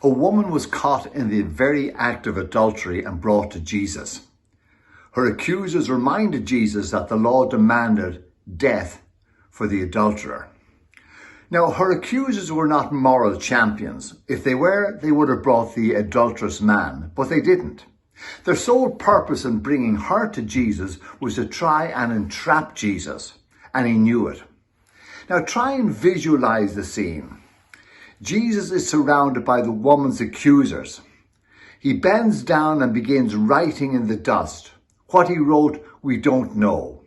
A woman was caught in the very act of adultery and brought to Jesus. Her accusers reminded Jesus that the law demanded death for the adulterer. Now, her accusers were not moral champions. If they were, they would have brought the adulterous man, but they didn't. Their sole purpose in bringing her to Jesus was to try and entrap Jesus, and he knew it. Now, try and visualize the scene. Jesus is surrounded by the woman's accusers. He bends down and begins writing in the dust. What he wrote, we don't know.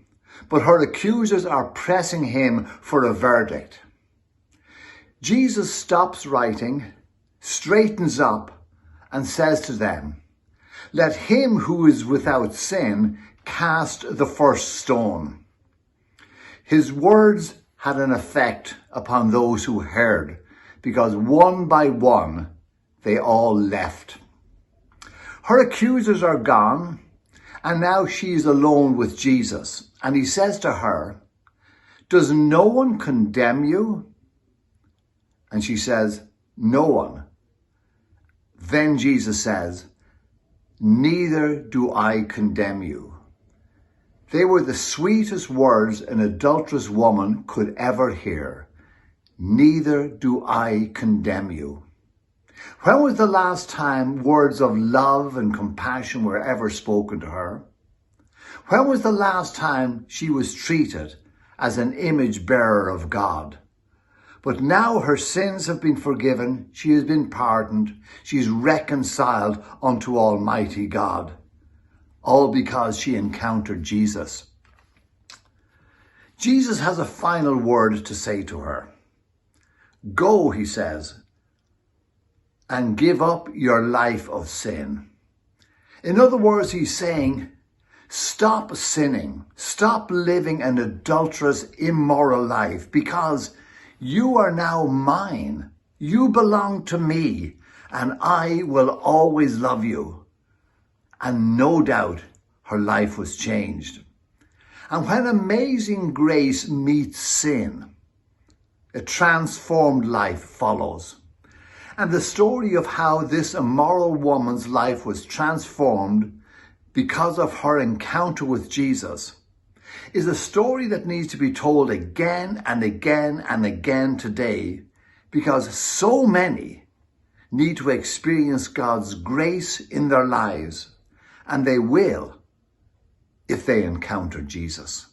But her accusers are pressing him for a verdict. Jesus stops writing, straightens up, and says to them, "Let him who is without sin cast the first stone." His words had an effect upon those who heard, because one by one, they all left. Her accusers are gone, and now she is alone with Jesus. And he says to her, "Does no one condemn you?" And she says, "No one." Then Jesus says, "Neither do I condemn you." They were the sweetest words an adulterous woman could ever hear. Neither do I condemn you. When was the last time words of love and compassion were ever spoken to her? When was the last time she was treated as an image bearer of God? But now her sins have been forgiven, she has been pardoned, she is reconciled unto Almighty God, all because she encountered Jesus. Jesus has a final word to say to her. "Go," he says, "and give up your life of sin." In other words, he's saying, stop sinning, stop living an adulterous, immoral life, because you are now mine. You belong to me, and I will always love you. And no doubt her life was changed. And when amazing grace meets sin, a transformed life follows. And the story of how this immoral woman's life was transformed because of her encounter with Jesus is a story that needs to be told again and again and again today, because so many need to experience God's grace in their lives, and they will if they encounter Jesus.